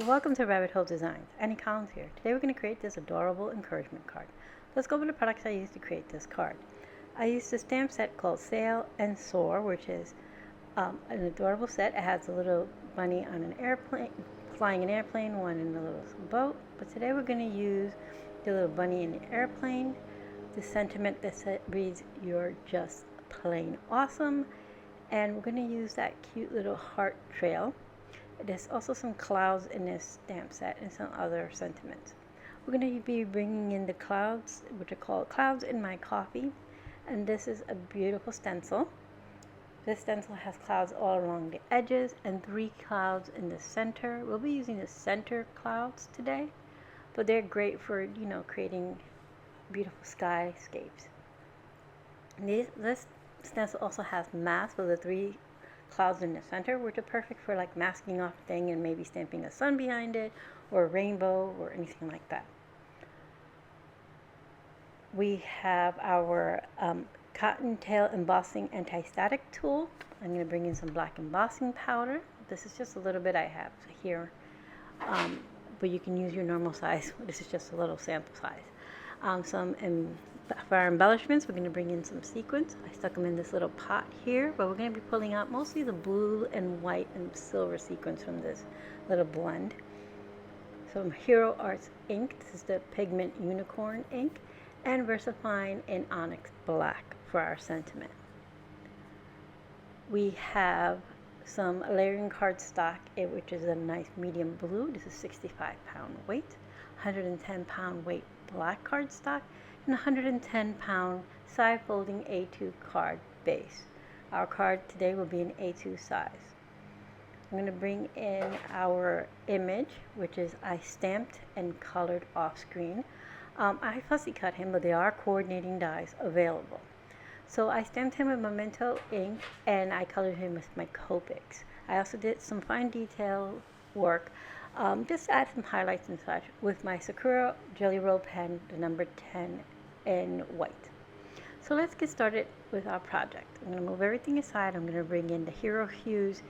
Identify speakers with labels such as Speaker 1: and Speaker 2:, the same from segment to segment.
Speaker 1: Welcome to Rabbit Hole Designs. Annie Collins here. Today we're going to create this adorable encouragement card. Let's go over the products I used to create this card. I used a stamp set called Sail and Soar, which is an adorable set. It has a little bunny on an airplane, flying an airplane, one in a little boat. But today we're going to use the little bunny in the airplane, the sentiment that reads, "You're just plain awesome," and we're going to use that cute little heart trail. There's also some clouds in this stamp set and some other sentiments. We're going to be bringing in the clouds, which are called Clouds in My Coffee, and this is a beautiful stencil. This stencil has clouds all along the edges and 3 clouds in the center. We'll be using the center clouds today, but they're great for, creating beautiful skyscapes. This stencil also has masks for the 3 clouds in the center, which are perfect for like masking off a thing and maybe stamping a sun behind it or a rainbow or anything like that. We have our CottonTail embossing anti-static tool. I'm going to bring in some black embossing powder. This is just a little bit I have here, but you can use your normal size. This is just a little sample size. For our embellishments, we're going to bring in some sequins. I stuck them in this little pot here, but we're going to be pulling out mostly the blue and white and silver sequins from this little blend. Some Hero Arts ink. This is the pigment unicorn ink, and VersaFine in Onyx black for our sentiment. We have some layering cardstock, which is a nice medium blue. This is 65-pound weight, 110-pound weight black cardstock, and 110-pound side folding A2 card base. Our card today will be an A2 size. I'm going to bring in our image, which is I stamped and colored off screen. I fussy cut him, but there are coordinating dies available. So I stamped him with Memento ink and I colored him with my Copics. I also did some fine detail work, just to add some highlights and such, with my Sakura Jelly Roll pen, the number 10 in white. So let's get started with our project. I'm going to move everything aside. I'm going to bring in the Hero Hues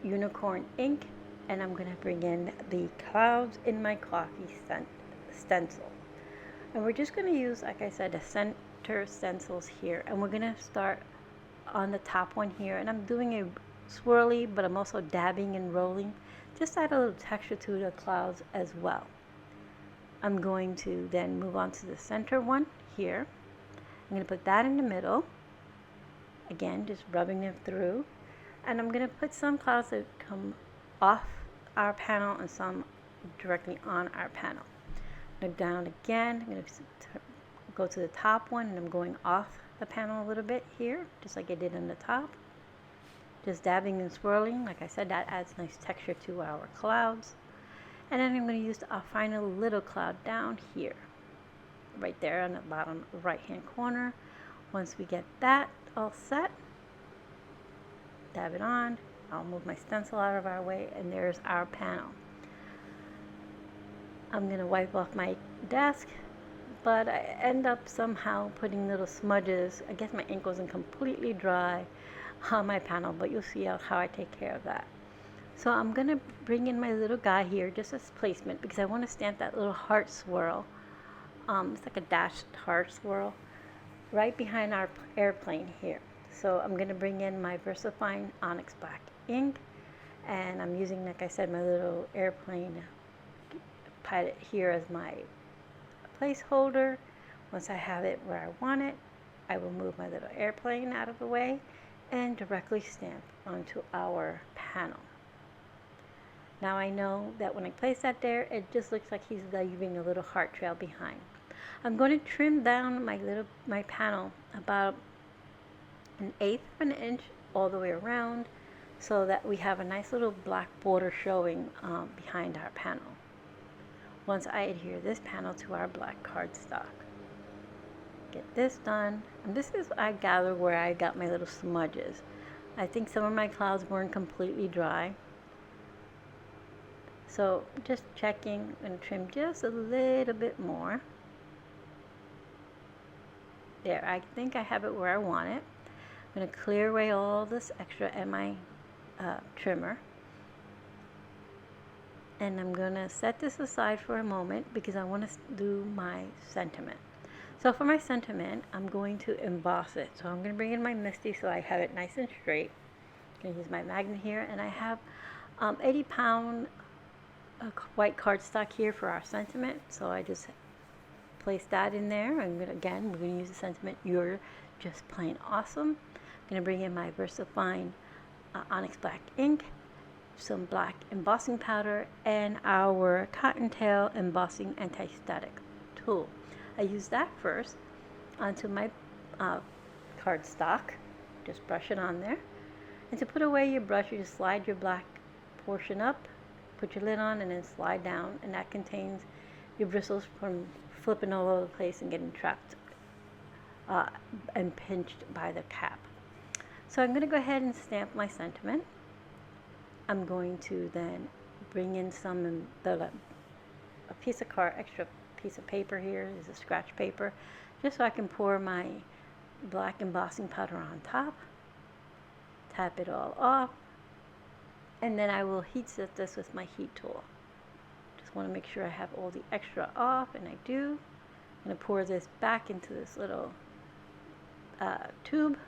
Speaker 1: unicorn ink, and I'm going to bring in the Clouds in My Coffee stencil. And we're just going to use, like I said, the center stencils here, and we're going to start on the top one here, and I'm doing a swirly, but I'm also dabbing and rolling, just to add a little texture to the clouds as well. I'm going to then move on to the center one here. I'm going to put that in the middle. Again, just rubbing them through. And I'm going to put some clouds that come off our panel and some directly on our panel. Look down again. I'm going to go to the top one, and I'm going off the panel a little bit here, just like I did on the top. Just dabbing and swirling. Like I said, that adds nice texture to our clouds. And then I'm going to use our final little cloud down here, right there on the bottom right hand corner. Once we get that all set, dab it on. I'll move my stencil out of our way, and there's our panel. I'm going to wipe off my desk, but I end up somehow putting little smudges. I guess my ink wasn't completely dry on my panel, but you'll see how I take care of that. So I'm going to bring in my little guy here just as placement, because I want to stamp that little heart swirl. It's like a dashed heart swirl right behind our airplane here. So I'm going to bring in my VersaFine Onyx black ink, and I'm using, like I said, my little airplane pilot here as my placeholder. Once I have it where I want it, I will move my little airplane out of the way and directly stamp onto our panel. Now I know that when I place that there, it just looks like he's leaving a little heart trail behind. I'm going to trim down my panel about 1/8 of an inch all the way around, so that we have a nice little black border showing behind our panel. Once I adhere this panel to our black cardstock, get this done, and this is, I gather, where I got my little smudges. I think some of my clouds weren't completely dry. So just checking and trim just a little bit more. There, I think I have it where I want it. I'm going to clear away all this extra in my trimmer. And I'm going to set this aside for a moment because I want to do my sentiment. So for my sentiment, I'm going to emboss it. So I'm going to bring in my Misty so I have it nice and straight. I'm going to use my magnet here, and I have 80-pound white cardstock here for our sentiment. So I just place that in there. And again, we're going to use the sentiment, "You're just plain awesome." I'm going to bring in my VersaFine Onyx black ink, some black embossing powder, and our CottonTail embossing anti-static tool. I use that first onto my cardstock. Just brush it on there. And to put away your brush, you just slide your black portion up, put your lid on, and then slide down. And that contains your bristles from flipping all over the place and getting trapped and pinched by the cap. So I'm going to go ahead and stamp my sentiment. I'm going to then bring in a piece of extra piece of paper here. This is scratch paper, just so I can pour my black embossing powder on top. Tap it all off, and then I will heat set this with my heat tool. Just want to make sure I have all the extra off, and I do. I'm going to pour this back into this little tube.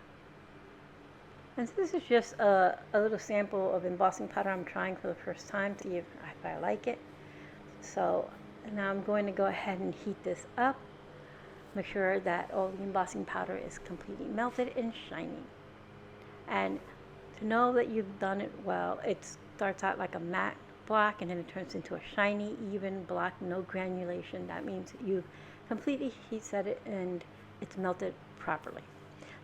Speaker 1: And so this is just a little sample of embossing powder I'm trying for the first time to see if I like it. So now I'm going to go ahead and heat this up. Make sure that all the embossing powder is completely melted and shiny. And to know that you've done it well, it starts out like a matte black and then it turns into a shiny, even black, no granulation. That means you've completely heat set it and it's melted properly.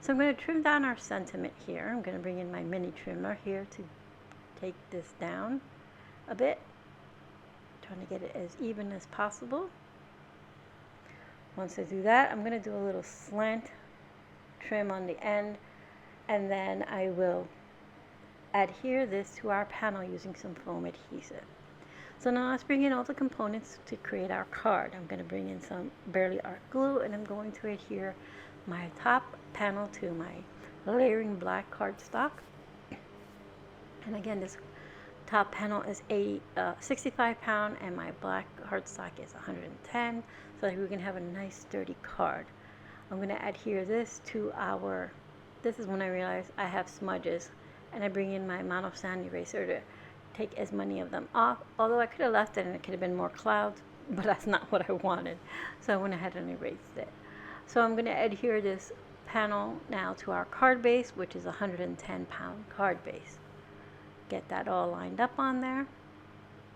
Speaker 1: So I'm going to trim down our sentiment here. I'm going to bring in my mini trimmer here to take this down a bit. Trying to get it as even as possible. Once I do that, I'm going to do a little slant trim on the end, and then I will adhere this to our panel using some foam adhesive. So now let's bring in all the components to create our card. I'm going to bring in some Barely Art glue, and I'm going to adhere my top panel to my layering black cardstock. And again, this top panel is 65 pound and my black cardstock is 110, so that we can have a nice sturdy card. I'm going to adhere this to this is when I realize I have smudges, and I bring in my mono sand eraser to take as many of them off, although I could have left it and it could have been more clouds, but that's not what I wanted, so I went ahead and erased it. So I'm going to adhere this panel now to our card base, which is a 110-pound card base. Get that all lined up on there,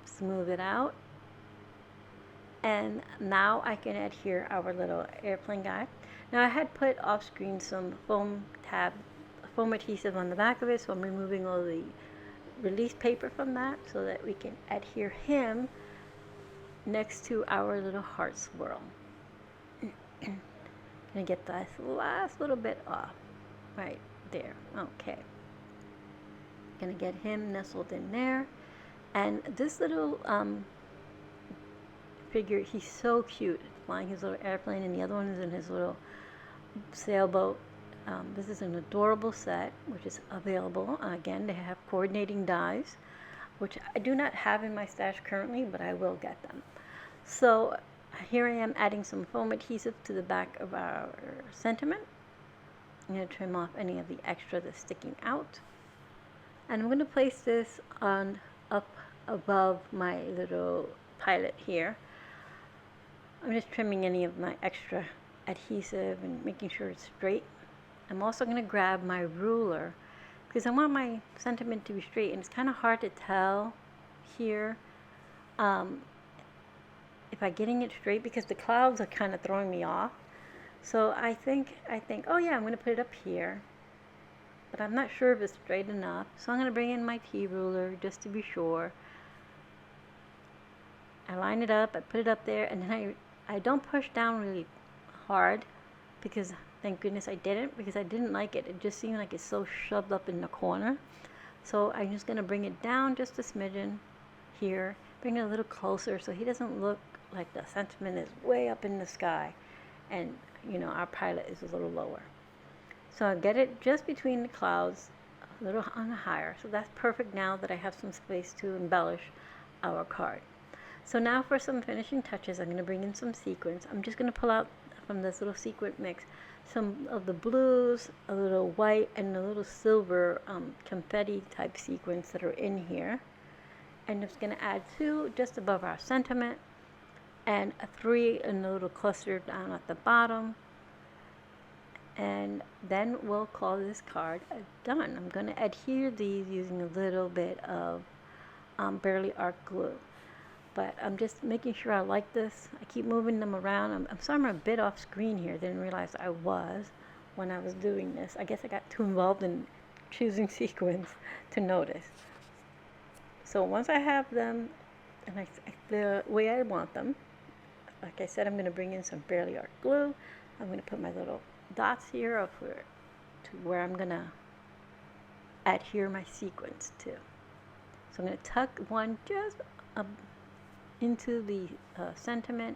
Speaker 1: smooth it out, and now I can adhere our little airplane guy. Now I had put off screen some foam adhesive on the back of it, so I'm removing all the release paper from that so that we can adhere him next to our little heart swirl. Gonna get this last little bit off right there. Okay, gonna get him nestled in there, and this little figure, he's so cute, flying his little airplane, and the other one is in his little sailboat. This is an adorable set which is available. Again, they have coordinating dies, which I do not have in my stash currently, but I will get them. So here I am adding some foam adhesive to the back of our sentiment. I'm going to trim off any of the extra that's sticking out. And I'm going to place this up above my little pilot here. I'm just trimming any of my extra adhesive and making sure it's straight. I'm also going to grab my ruler because I want my sentiment to be straight, and it's kind of hard to tell here if I'm getting it straight because the clouds are kind of throwing me off. So I think, oh yeah, I'm going to put it up here, but I'm not sure if it's straight enough. So I'm going to bring in my T ruler just to be sure. I line it up, I put it up there, and then I don't push down really hard because thank goodness I didn't, because I didn't like it. It just seemed like it's so shoved up in the corner. So I'm just going to bring it down just a smidgen here, bring it a little closer so he doesn't look like the sentiment is way up in the sky and our pilot is a little lower. So I get it just between the clouds, a little on higher. So that's perfect now that I have some space to embellish our card. So now for some finishing touches, I'm going to bring in some sequins. I'm just going to pull out from this little sequin mix some of the blues, a little white, and a little silver confetti type sequins that are in here. And I'm just going to add 2 just above our sentiment, and 3 in a little cluster down at the bottom. And then we'll call this card done. I'm going to adhere these using a little bit of Barely Art glue. But I'm just making sure I like this. I keep moving them around. I'm sorry I'm a bit off screen here. Didn't realize I was when I was doing this. I guess I got too involved in choosing sequins to notice. So once I have them and the way I want them, like I said, I'm going to bring in some Barely Art glue. I'm going to put my little dots here to where I'm going to adhere my sequins to. So I'm going to tuck one just into the sentiment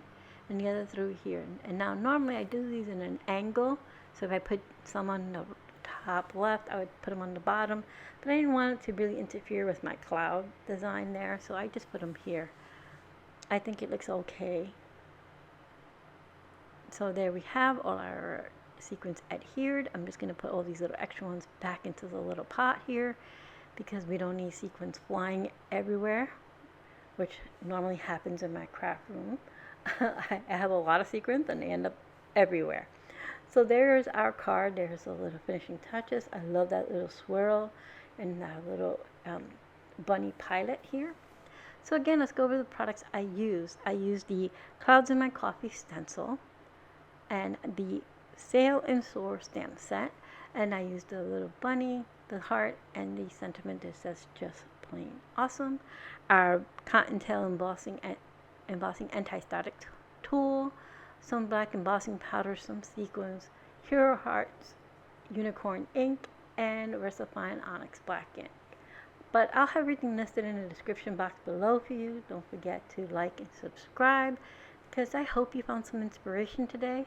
Speaker 1: and the other through here. And now normally I do these in an angle, so if I put some on the top left, I would put them on the bottom, but I didn't want it to really interfere with my cloud design there, so I just put them here. I think it looks okay. So there we have all our sequins adhered. I'm just going to put all these little extra ones back into the little pot here because we don't need sequins flying everywhere, which normally happens in my craft room. I have a lot of sequins and they end up everywhere. So there's our card. There's the little finishing touches. I love that little swirl and that little bunny pilot here. So again, let's go over the products I used. I used the Clouds in My Coffee stencil and the Sail and Soar stamp set. And I used the little bunny, the heart, and the sentiment that says just plain awesome. Our CottonTail embossing anti-static tool, some black embossing powder, some sequins, Hero Hearts, unicorn ink, and VersaFine Onyx black ink. But I'll have everything listed in the description box below for you. Don't forget to like and subscribe because I hope you found some inspiration today,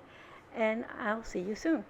Speaker 1: and I'll see you soon.